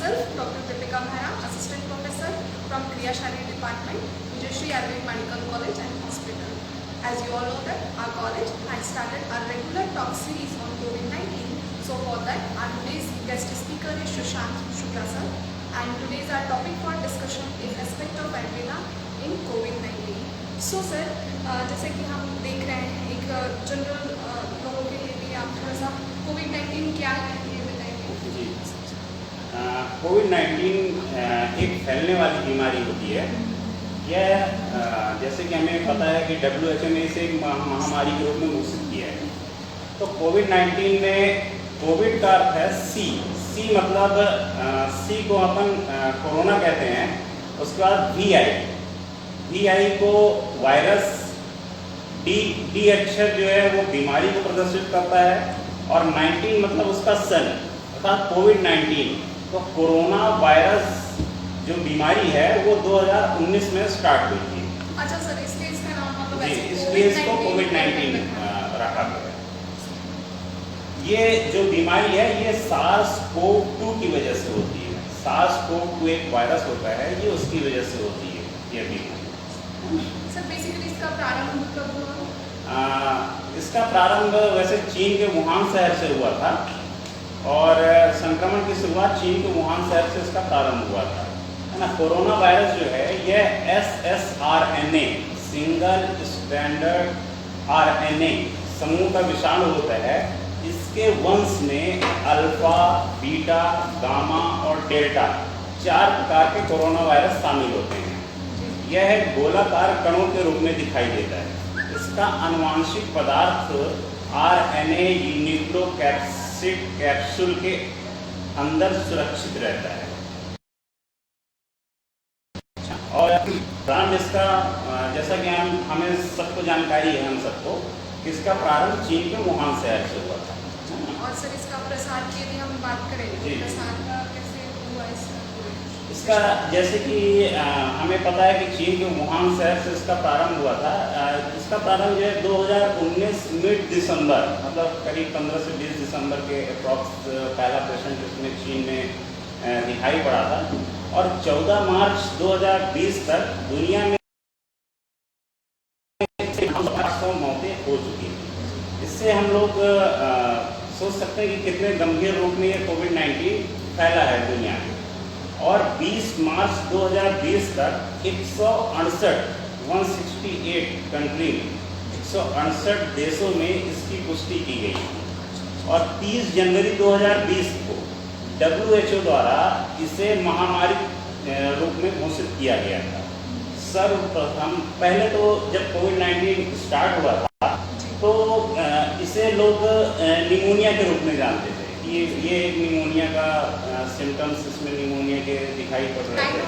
myself, Dr. Deepika Mehra, Assistant Professor from Kriyashali Department, Vijayashree Ayurvedic Medical College and Hospital. As you all know that our college has started a regular talk series on COVID-19. So for that, our today's guest speaker is Sushant Shukla sir, and today's our topic for discussion is aspect of Ayurveda in COVID-19. So sir, जैसे कि हम देख रहे हैं एक general लोगों के लिए भी आप थोड़ा सा COVID-19 क्या है ये बताएंगे? जी, कोविड-19 एक फैलने वाली बीमारी होती है। यह जैसे कि हमें पता है कि WHO ने इसे एक महामारी के रूप में घोषित किया है। तो कोविड-19 में कोविड का अर्थ है सी मतलब सी को अपन कोरोना कहते हैं। उसके बाद VI को वायरस, डी अक्षर जो है वो बीमारी को प्रदर्शित करता है, और 19 मतलब उसका सन अर्थात कोविड-19। तो कोरोना वायरस जो बीमारी है वो 2019 में स्टार्ट हुई थी। अच्छा सर, इसलिए इसका नाम मतलब जी, ऐसे इसलिए इसको कोविड-19 रखा गया। ये जो बीमारी है ये SARS-CoV-2 की वजह से होती है। SARS-CoV-2 एक वायरस होता है, ये उसकी वजह से होती है ये बीमारी। सर बेसिकली इसका प्रारंभ कब हुआ? इसका प्रारंभ वैसे चीन के वुहान शहर से हुआ था, और संक्रमण की शुरुआत चीन के वुहान शहर से इसका प्रारंभ हुआ था, है ना। कोरोना वायरस जो है यह SSRNA सिंगल स्टैंडर्ड RNA समूह का विषाणु होता है। इसके वंश में अल्फा, बीटा, गामा और डेल्टा 4 प्रकार के कोरोना वायरस शामिल होते हैं। यह एक गोलाकार कणों के रूप में दिखाई देता है। इसका आनुवंशिक पदार्थ RNA न्यूक्लियोकैप्सिड कैप्सूल के अंदर सुरक्षित रहता है। और प्रारंभ इसका जैसा कि हमें सबको जानकारी है, हम सबको, इसका प्रारंभ चीन के वुहान शहर से हुआ था। और सर इसका प्रसार की यदि हम बात करें तो प्रसार का कैसे हुआ इसका जैसे कि हमें पता है कि चीन के वुहान शहर से इसका प्रारंभ हुआ था। इसका प्रारंभ जो है 2019 मिड दिसंबर मतलब करीब 15 से 20 दिसंबर के अप्रॉक्स पहला पेशेंट इसमें चीन में दिखाई पड़ा था, और 14 मार्च 2020 तक दुनिया में 800 मौतें हो चुकी थी। इससे हम लोग सोच सकते हैं कि कितने गंभीर रूप में ये कोविड-19 फैला है दुनिया में। और 20 मार्च 2020 तक 168 कंट्री 168 देशों में इसकी पुष्टि की गई, और 30 जनवरी 2020 को WHO द्वारा इसे महामारी रूप में घोषित किया गया था। सर्वप्रथम पहले तो जब कोविड-19 स्टार्ट हुआ था तो इसे लोग निमोनिया के रूप में जानते थे कि ये एक निमोनिया का सिम्टम्स इसमें निमोनिया के दिखाई पड़ रहे थे।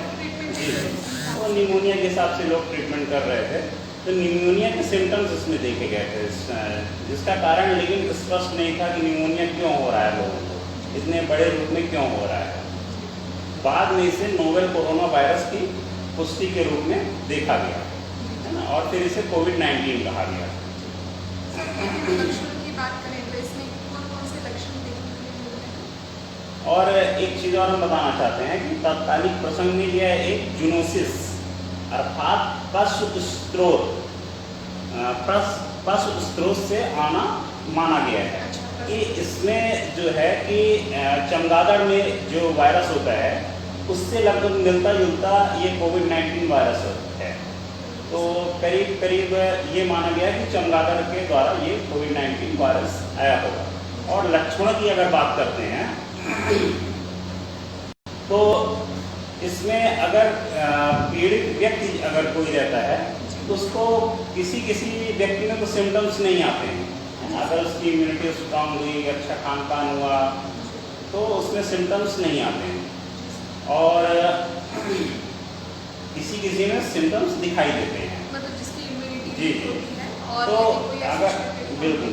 तो निमोनिया के हिसाब से लोग ट्रीटमेंट कर रहे थे। तो निमोनिया के सिम्टम्स इसमें देखे गए थे, जिसका कारण लेकिन स्पष्ट नहीं था कि निमोनिया क्यों हो रहा है, लोगों को इतने बड़े रूप में क्यों हो रहा है। बाद में इसे नोवेल कोरोना वायरस की पुष्टि के रूप में देखा गया, है ना, और फिर इसे कोविड-19 कहा गया। लक्षण की बात करें तो इसमें कौन से लक्षण देखने को मिलते हैं? और एक चीज़ और हम बताना चाहते हैं कि तात्कालिक प्रसंग में यह एक जूनोसिस अर्थात पशु स्रोत से आना माना गया है। कि इसमें जो है कि चमगादड़ में जो वायरस होता है उससे लगभग मिलता जुलता ये कोविड-19 वायरस है। तो करीब ये माना गया कि चमगादड़ के द्वारा ये कोविड-19 वायरस आया होगा। और लक्षणों की अगर बात करते हैं तो इसमें अगर पीड़ित व्यक्ति अगर कोई रहता है तो उसको किसी व्यक्ति में तो सिम्टम्स नहीं आते हैं। अगर उसकी इम्यूनिटी स्ट्रांग हुई, अच्छा खान पान हुआ, तो उसमें सिम्टम्स नहीं आते हैं, और किसी में सिम्टम्स दिखाई देते हैं, मतलब जिसकी इम्यूनिटी जी होती है। और तो बिल्कुल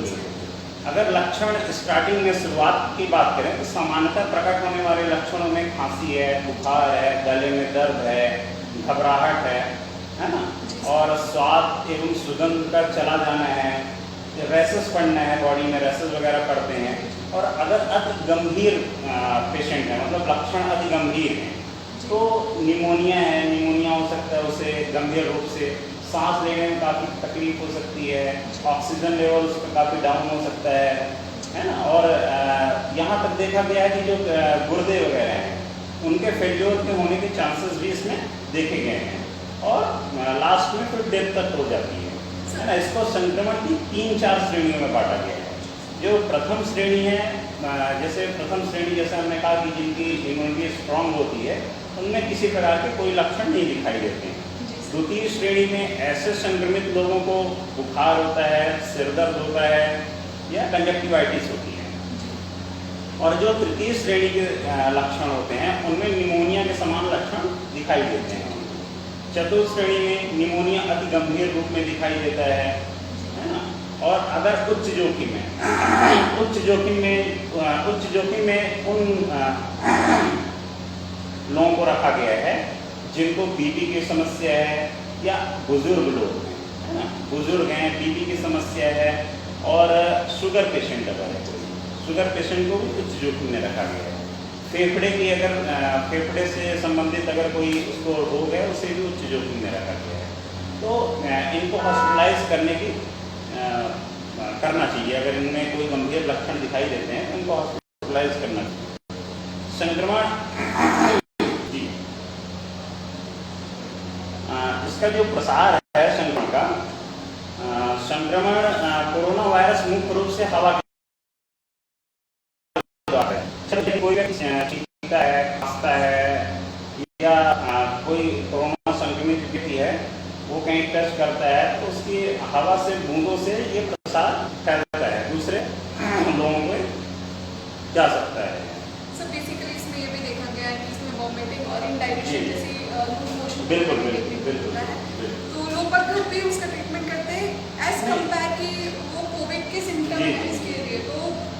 अगर लक्षण स्टार्टिंग में शुरुआत की बात करें तो सामान्यतः प्रकट होने वाले लक्षणों में खांसी है, बुखार है, गले में दर्द है, घबराहट है ना, और स्वाद एवं सुगंध का चला जाना है, रैसेस पड़ना है, बॉडी में रैसेस वगैरह पड़ते हैं, और अगर अति गंभीर पेशेंट है, मतलब लक्षण अति गंभीर हैं, तो निमोनिया है, निमोनिया हो सकता है उसे गंभीर रूप से, सांस लेने में काफ़ी तकलीफ हो सकती है, ऑक्सीजन लेवल उसका काफ़ी डाउन हो सकता है ना। और यहाँ तक देखा गया है कि जो गुर्दे वगैरह हैं उनके फेल्योर के होने के चांसेस भी इसमें देखे गए हैं, और लास्ट में फिर डेथ तक हो जाती है ना। इसको संक्रमण की 3-4 श्रेणियों में बांटा गया है। जो प्रथम श्रेणी है, जैसे प्रथम श्रेणी जैसे हमने कहा कि जिनकी इम्यूनिटी स्ट्रांग होती है, उनमें किसी प्रकार के कोई लक्षण नहीं दिखाई देते हैं। द्वितीय श्रेणी में ऐसे संक्रमित लोगों को बुखार होता है, सिरदर्द होता है या कंजक्टिवाइटिस होती है। और जो तृतीय श्रेणी के लक्षण होते हैं उनमें निमोनिया के समान लक्षण दिखाई देते हैं। चतुर्थ श्रेणी में निमोनिया अति गंभीर रूप में दिखाई देता है ना। और अगर उच्च जोखिम में उन लोगों को रखा गया है जिनको बीपी की समस्या है, या बुजुर्ग लोग हैं, है ना, बुजुर्ग हैं, बीपी की समस्या है, और शुगर पेशेंट अगर है, शुगर पेशेंट को भी उच्च जोखिम में रखा गया है। फेफड़े की अगर फेफड़े से संबंधित अगर कोई उसको रोग है, उसे भी उच्च जोखिम में रखा गया है। तो इनको हॉस्पिटलाइज करना चाहिए। अगर इनमें कोई गंभीर लक्षण दिखाई देते हैं तो इनको हॉस्पिटलाइज करना चाहिए। संक्रमण इसका जो प्रसार है संक्रमण का, संक्रमण कोरोना वायरस मुख्य रूप से हवा के द्वारा है। कोई व्यक्ति छींकता है, खांसता है, या कोई कोरोना संक्रमित व्यक्ति है, वो कहीं टच करता है तो उसकी हवा से बूंदों से ये प्रसार फैलता है, दूसरे लोगों में जा सकता है। सर बेसिकली इसमें ये भी देखा गया है कि इसमें वॉमिटिंग और इंडाइजेशन जैसी लूज मोशन बिल्कुल। तो लोग पर घर पे उसका ट्रीटमेंट करते हैं एज कम्पेयर कि वो कोविड के सिम्टम है इसके लिए, तो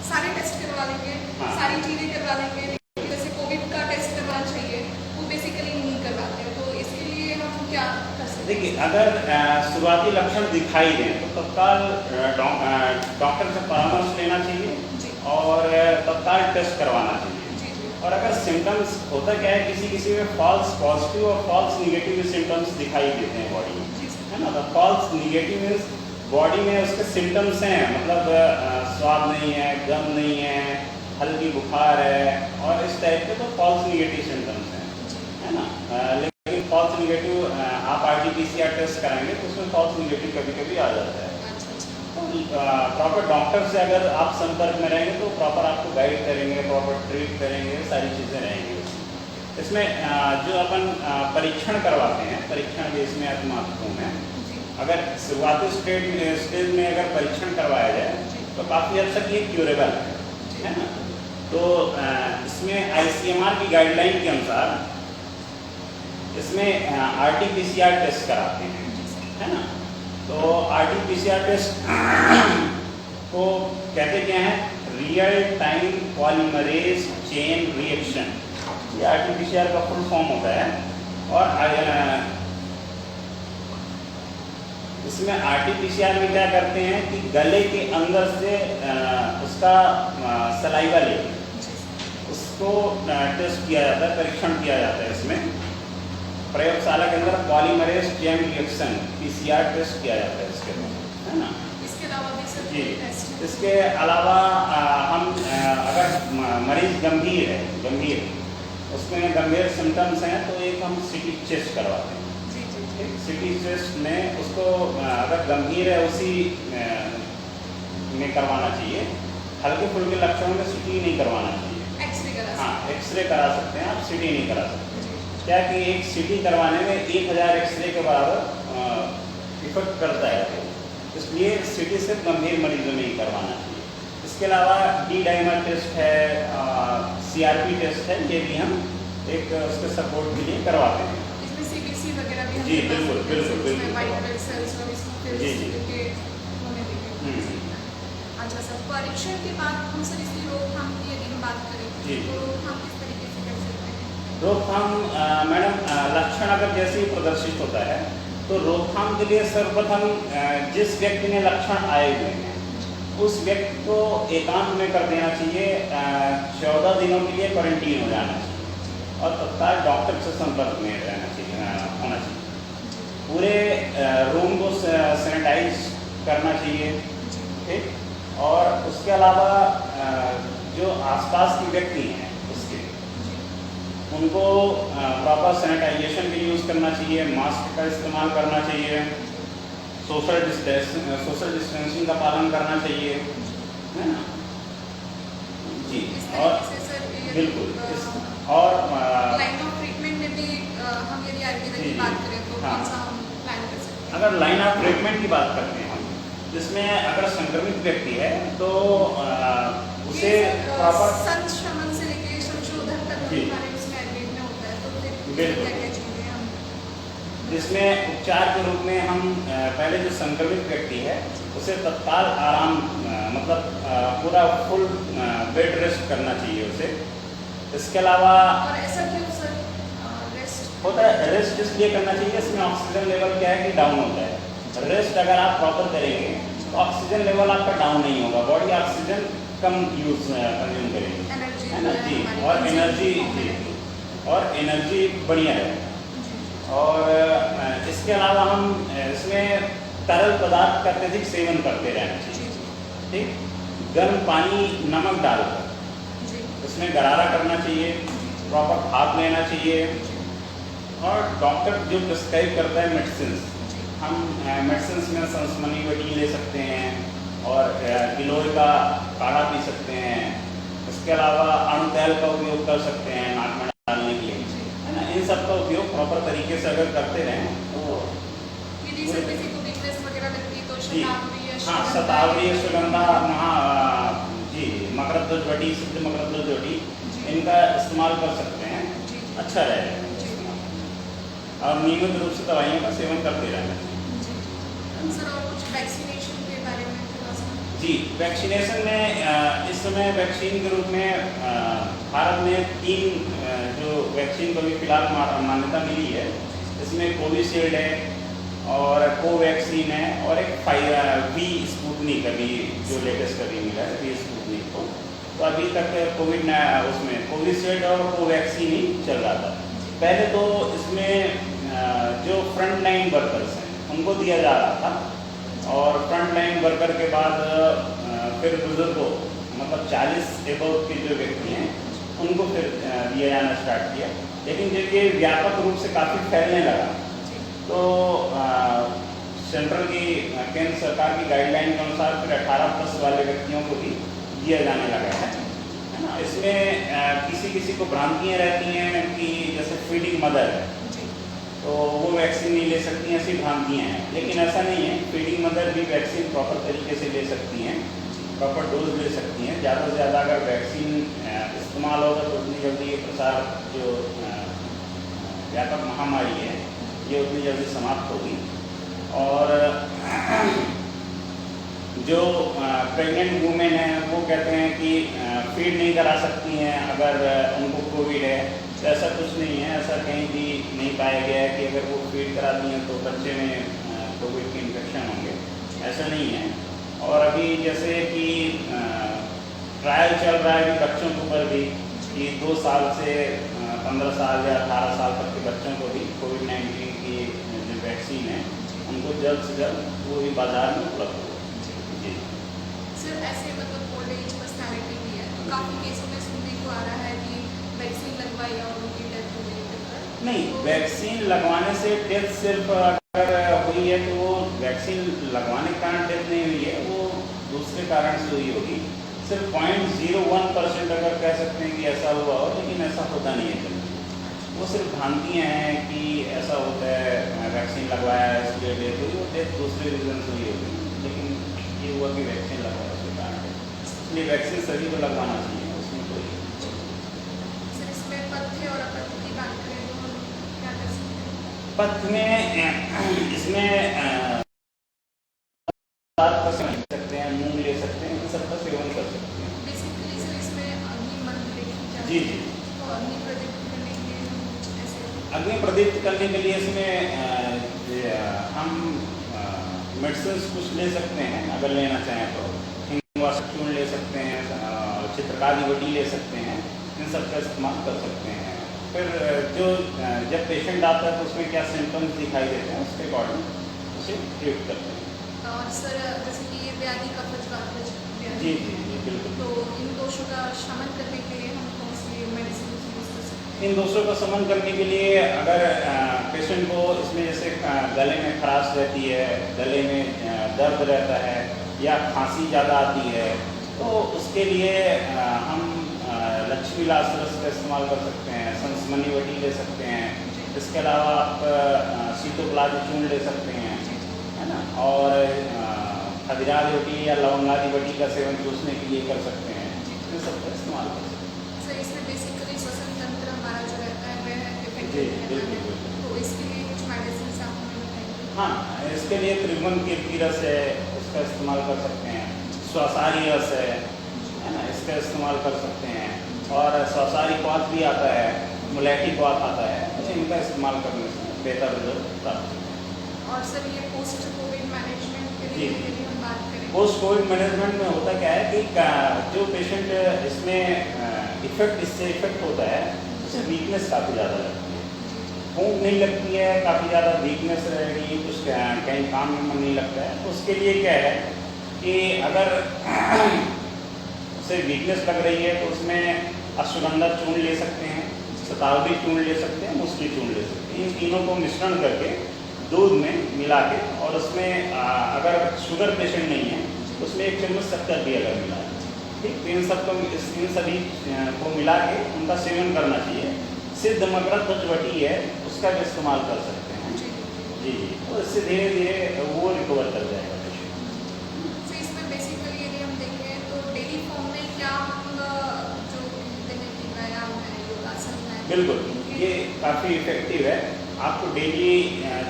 सारे टेस्ट करवा लेंगे, सारी चीज़ें करवा लेंगे, जैसे कोविड का टेस्ट करवाना चाहिए वो बेसिकली नहीं करवाते हैं। तो इसके लिए हम क्या कर सकते हैं? देखिए, अगर शुरुआती लक्षण दिखाई दें तो तत्काल डॉक्टर से परामर्श लेना चाहिए और तत्काल टेस्ट करवाना चाहिए। और अगर सिम्टम्स होता क्या है, किसी में फॉल्स पॉजिटिव और फॉल्स निगेटिव सिम्टम्स दिखाई देते हैं बॉडी में, है ना। तो फॉल्स निगेटिव मीन्स बॉडी में उसके सिम्टम्स हैं, मतलब स्वाद नहीं है, गम नहीं है, हल्की बुखार है, और इस टाइप के तो फॉल्स निगेटिव सिम्टम्स हैं, है ना। लेकिन फॉल्स निगेटिव आप RT-PCR टेस्ट कराएंगे तो उसमें फॉल्स निगेटिव कभी कभी आ जाता है। प्रॉपर डॉक्टर से अगर आप संपर्क में रहेंगे तो प्रॉपर आपको गाइड करेंगे, प्रॉपर ट्रीट करेंगे, सारी चीज़ें रहेंगी। इसमें जो अपन परीक्षण करवाते हैं, परीक्षण भी इसमें अति महत्वपूर्ण है। अगर शुरुआती स्टेज में अगर परीक्षण करवाया जाए तो काफ़ी हद तक ये क्यूरेबल है ना। तो इसमें ICMR की गाइडलाइन के अनुसार इसमें RT-PCR टेस्ट कराते हैं, है ना। तो RT-PCR टेस्ट को कहते क्या हैं, real time polymerase chain reaction, ये RT-PCR का फुल फॉर्म होता है। और इसमें RT-PCR में क्या करते हैं कि गले के अंदर से उसका सलाइवा लेकर उसको टेस्ट किया जाता है, परीक्षण किया जाता है। इसमें प्रयोगशाला के अंदर polymerase chain reaction PCR test किया जाता है इसके अंदर, है ना। इसके अलावा भी सर जी, टेस्ट इसके अलावा हम अगर मरीज गंभीर है, उसमें गंभीर सिम्टम्स हैं तो एक हम CT टेस्ट करवाते हैं। CT टेस्ट में उसको अगर गंभीर है उसी में करवाना चाहिए, हल्के फुल्के लक्षणों में CT नहीं करवाना चाहिए। एक्सरे करा सकते हैं आप, CT नहीं करा सकते। क्या कि एक CT करवाने में 1000 एक्सरे के बराबर इफेक्ट करता है, इसलिए CT सिर्फ गंभीर मरीजों में ही करवाना चाहिए। इसके अलावा D-डाइमर टेस्ट है, CRP टेस्ट है, ये भी हम एक उसके सपोर्ट के लिए करवाते हैं। इसमें CBC वगैरह भी हम जी बिल्कुल। वाइट ब्लड सेल्स और इसको जी अच्छा सर, परीक्षण के बाद हम सर इसकी रोकथाम की यदि हम बात करें तो रोकथाम किस तरीके से कर सकते हैं? रोकथाम मैडम, लक्षण अगर जैसे ही प्रदर्शित होता है तो रोकथाम के लिए सर्वप्रथम जिस व्यक्ति में लक्षण आए हुए हैं उस व्यक्ति को एकांत में कर देना चाहिए, 14 दिनों के लिए क्वारंटीन हो जाना चाहिए और तत्काल डॉक्टर से संपर्क में रहना चाहिए, होना चाहिए। पूरे रूम को सैनिटाइज करना चाहिए, ठीक। और उसके अलावा जो आसपास के व्यक्ति हैं उसके, उनको प्रॉपर सैनिटाइजेशन भी यूज़ करना चाहिए, मास्क का इस्तेमाल करना चाहिए, सोशल डिस्टेंसिंग का पालन करना चाहिए, है ना जी। और बिल्कुल और लाइन ऑफ ट्रीटमेंट में भी हम यदि आयुर्वेद की बात करें तो हाँ। कौन सा हम प्लान कर सकते हैं? अगर लाइन ऑफ ट्रीटमेंट की बात करते हैं हम, जिसमें अगर संक्रमित व्यक्ति है तो उसे प्रॉपर संशमन से लेके संशोधन तक जी। हमारे उसमें आयुर्वेद में होता है, तो फिर बिल्कुल। क्या क्या चीज़ें हम जिसमें उपचार के रूप में हम पहले जो संक्रमित व्यक्ति है उसे तत्काल आराम, मतलब पूरा फुल बेड रेस्ट करना चाहिए उसे। इसके अलावा और ऐसा क्यों सर रेस्ट होता है, रेस्ट इसलिए करना चाहिए, इसमें ऑक्सीजन लेवल क्या है कि डाउन होता है। रेस्ट अगर आप प्रॉपर करेंगे तो ऑक्सीजन लेवल आपका डाउन नहीं होगा, बॉडी ऑक्सीजन कम कंज्यूम करेगी, एनर्जी है ना जी। और एनर्जी बढ़िया है। और इसके अलावा हम इसमें तरल पदार्थ का अत्यधिक सेवन करते रहना चाहिए, ठीक। गर्म पानी नमक डालकर इसमें गरारा करना चाहिए, प्रॉपर भाप लेना चाहिए। और डॉक्टर जो प्रिस्क्राइब करता है मेडिसिन, हम मेडिसिन में संसमनी वटी ले सकते हैं और गिलोय का काढ़ा पी सकते हैं। इसके अलावा अणु तेल का उपयोग कर सकते हैं नाक में डालने के लिए, है ना। इन सब का उपयोग प्रॉपर तरीके से अगर करते रहें तो यदि सर किसी को वीकनेस वगैरह लगती है तो शतावरी या हाँ, शतावरी, सुगंधा, जी, मकरध्वज वटी, सिद्ध मकरध्वज वटी, इनका इस्तेमाल कर सकते हैं, अच्छा रहेगा। और नियमित रूप से दवाइयों का सेवन करते रहना चाहिए। सर और कुछ वैक्सीनेशन के बारे में थोड़ा सा? जी, वैक्सीनेशन में इस समय वैक्सीन के रूप में भारत में 3 जो वैक्सीन को भी फिलहाल मान्यता मिली है। इसमें कोविशील्ड है और कोवैक्सीन है और एक वी स्पुतनिक अभी जो लेटेस्ट अभी मिला है, वी स्पुतनिक को। तो अभी तक उसमें कोविशील्ड और कोवैक्सीन ही चल रहा था। पहले तो इसमें जो फ्रंट लाइन वर्कर्स हैं उनको दिया जा रहा था, और फ्रंट लाइन वर्कर के बाद फिर बुजुर्गों, मतलब 40 एबव के जो व्यक्ति हैं उनको फिर दिया जाना स्टार्ट किया। लेकिन जब ये व्यापक रूप से काफ़ी फैलने लगा तो सेंट्रल की केंद्र सरकार की गाइडलाइन के अनुसार फिर 18+ वाले व्यक्तियों को भी दिया जाने लगा है ना। इसमें किसी को भ्रांतियाँ रहती हैं कि जैसे फीडिंग मदर है तो वो वैक्सीन नहीं ले सकती हैं, ऐसी भ्रांतियाँ हैं। लेकिन ऐसा नहीं है, फीडिंग मदर भी वैक्सीन प्रॉपर तरीके से ले सकती हैं, प्रॉपर डोज ले सकती हैं। ज़्यादा से ज़्यादा अगर वैक्सीन इस्तेमाल होगा तो उतनी जल्दी ये प्रसार जो व्यापक महामारी है ये उतनी जल्दी समाप्त होगी। और जो प्रेग्नेंट वुमेन हैं वो कहते हैं कि फीड नहीं करा सकती हैं अगर उनको कोविड है। तो ऐसा कुछ नहीं है, ऐसा कहीं भी नहीं पाया गया है कि अगर वो फीड कराती हैं तो बच्चे में कोविड के इन्फेक्शन होंगे, ऐसा नहीं है। और अभी जैसे कि ट्रायल चल रहा है कि बच्चों के ऊपर भी कि 2 साल से 15 साल या 18 साल तक के बच्चों को भी कोविड-19 की जो वैक्सीन है उनको जल्द से जल्द वो भी बाजार में उपलब्ध हो। जी सर ऐसे मतलब ओल्ड एज पर्सनैलिटी भी है तो काफ़ी केसों में सुनने को आ रहा है कि वैक्सीन लगवाई और उनकी डेथ हो गई। नहीं, वैक्सीन लगवाने से डेथ सिर्फ अगर हुई है तो वो वैक्सीन लगवाने के कारण डेथ नहीं हुई है, वो दूसरे कारण से हुई होगी। सिर्फ 0.01% अगर कह सकते हैं कि ऐसा हुआ हो, लेकिन ऐसा होता नहीं है। वो सिर्फ भ्रांतियाँ हैं कि ऐसा होता है, वैक्सीन लगवाया है इसलिए डेथ हुई, वो डेथ दूसरे रीज़न से हुई होगी। लेकिन ये हुआ कि वैक्सीन लगवाया उसके कारण, इसलिए वैक्सीन सभी को लगवाना चाहिए, उसमें कोई सर इसमें पथ्य और अपथ्य की बात करें तो हम क्या कर सकते हैं? पथ में इसमें ले सकते हैं, मूंग ले सकते हैं, इन सब का सेवन कर सकते हैं। बेसिकली सर इसमें अग्नि मंत्र लिखी जाती जी है जी। तो अग्नि प्रदीप्त करने के लिए हम कुछ ऐसे अग्नि प्रदीप्त करने के लिए इसमें हम मेडिसिन कुछ ले सकते हैं अगर लेना चाहें तो। वाशक चूर्ण ले सकते हैं, चित्रकारी वटी ले सकते हैं, इन सब का इस्तेमाल कर सकते हैं। फिर जो जब पेशेंट आता है तो उसमें क्या सिम्टम्स दिखाई देते हैं उसके अकॉर्डिंग उसे ट्रीट करते हैं। और सर जैसे कि ये व्याधि कफज जी जी जी बिल्कुल। तो इन दोषों का शमन करने के लिए हम कौन सी मेडिसिन यूज कर सकते हैं? इन दोषों का शमन करने के लिए अगर पेशेंट को इसमें जैसे गले में खराश रहती है, गले में दर्द रहता है या खांसी ज़्यादा आती है, तो उसके लिए हम लक्ष्मी लास रस का इस्तेमाल कर सकते हैं, संसमनी वटी ले सकते हैं। इसके अलावा आप सीतोप्लाज चूर्ण ले सकते हैं, है ना, और खदिराज वटी या लवंगादी वटी का सेवन चूसने के लिए कर सकते हैं। इन सब का इस्तेमाल कर सकते हैं। सर इसमें बेसिकली श्वसन तंत्र हमारा जो रहता है वह जी इफेक्टिव बिल्कुल रहता है, बिल्कुल। तो इसके लिए कुछ मेडिसिन आप हमें बताएंगे? हाँ, इसके लिए त्रिभुवन कीर्ति रस है, उसका इस्तेमाल कर सकते हैं। स्वसारी रस है ना, इसका इस्तेमाल कर सकते हैं। और स्वसारी क्वाथ भी आता है, मुलैठी क्वाथ आता है, अच्छा इनका इस्तेमाल करने से बेहतर रिजल्ट प्राप्त होता है। और सर ये पोस्ट कोविड मैनेजमेंट के लिए जी। यदि हम बात करें, पोस्ट कोविड मैनेजमेंट में होता क्या है कि जो पेशेंट इसमें इससे इफेक्ट होता है उसे वीकनेस काफ़ी ज़्यादा लगती है, भूख नहीं लगती है, काफ़ी ज़्यादा वीकनेस रहेगी, कुछ कहीं काम में मन नहीं लगता है। तो उसके लिए क्या है कि अगर उसे वीकनेस लग रही है तो उसमें अश्वगंधा चूर्ण ले सकते हैं, शतावरी चूर्ण ले सकते हैं, मुस्ली चूर्ण ले सकते हैं। इन तीनों को मिश्रण करके दूध में मिला के, और उसमें अगर शुगर पेशेंट नहीं है तो उसमें 1 चम्मच शक्कर भी अगर मिला है, ठीक, तो इन सभी को मिला के उनका सेवन करना चाहिए। सिद्ध मकरंद वटी है, उसका भी इस्तेमाल कर सकते हैं। जी जी, तो इससे धीरे धीरे वो रिकवर कर जाएगा पेशेंट। सर इसमें बेसिकली यदि हम देखें तो डेली फॉर्म में क्या हम जो कहते हैं कि व्यायाम है, योगासन है, बिल्कुल, ये काफ़ी इफेक्टिव है। आपको डेली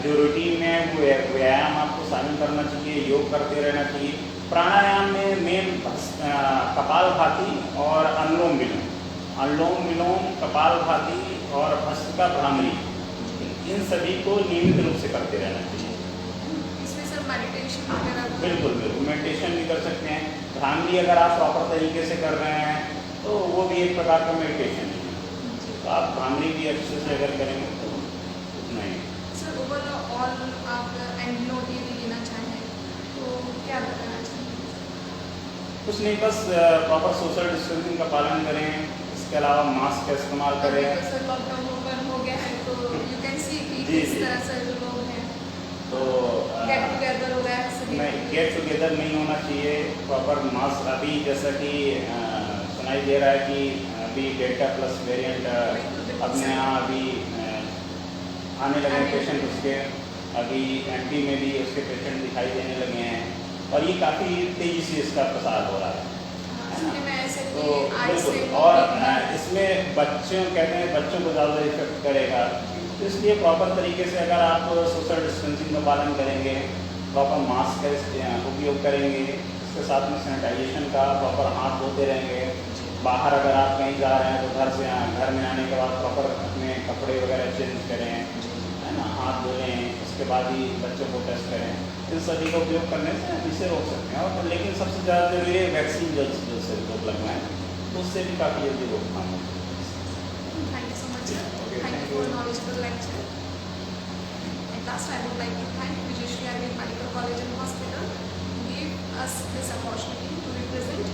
जो रूटीन में वो व्यायाम आपको शामिल करना चाहिए, योग करते रहना चाहिए। प्राणायाम में मेन कपालभाति और अनुलोम विलोम, कपालभाति और भस्त्रिका भ्रामरी, इन सभी को नियमित रूप से करते रहना चाहिए। इसमें सर मेडिटेशन वगैरह बिल्कुल बिल्कुल, मेडिटेशन भी कर सकते हैं। भ्रामरी अगर आप प्रॉपर तरीके से कर रहे हैं तो वो भी एक प्रकार का मेडिटेशन है। तो आप भ्रामरी भी अच्छे से अगर करेंगे तो नहीं। सर ओवरऑल आप एंड नोट ये देना चाहें तो क्या बताना चाहेंगे? कुछ नहीं, बस प्रॉपर सोशल डिस्टेंसिंग का पालन करें, इसके अलावा मास्क का इस्तेमाल करें। तो सर लॉकडाउन ओपन हो गया है तो यू कैन सी कि जी, किस जी। तरह से जो लोग हैं तो गेट टुगेदर हो रहा है सभी नहीं, गेट टुगेदर नहीं होना चाहिए। प्रॉपर मास्क, अभी जैसा कि सुनाई दे रहा है कि अभी डेल्टा प्लस वेरिएंट अपने यहाँ अभी आने लगे पेशेंट उसके, अभी एमपी में भी उसके पेशेंट दिखाई देने लगे हैं, और ये काफ़ी तेज़ी से इसका प्रसार हो रहा है सुनने में ऐसे तो कि आज से बिल्कुल। और इसमें बच्चों कहते हैं बच्चों को ज़्यादा इफेक्ट करेगा, तो इसलिए प्रॉपर तरीके से अगर आप सोशल डिस्टेंसिंग का पालन करेंगे, प्रॉपर मास्क का उपयोग करेंगे, इसके साथ में सैनिटाइजेशन का प्रॉपर हाथ धोते रहेंगे। बाहर अगर आप कहीं जा रहे हैं तो घर में आने के बाद प्रॉपर अपने कपड़े वगैरह चेंज करें, है ना, हाथ धोएं, उसके बाद ही बच्चों को टेस्ट करें। इन सभी का उपयोग करने से हम इसे रोक सकते हैं। और लेकिन सबसे ज़्यादा जरूरी है वैक्सीन जल्द से जल्द से लगवाएं, तो उससे भी काफ़ी जल्दी रोकथाम हो सकती है। Thank you so much, sir. Okay, Thank thank you for you. knowledgeable lecture. At last, I would like to thank Vijayashree Ayurvedic Medical College and Hospital to give us this opportunity to represent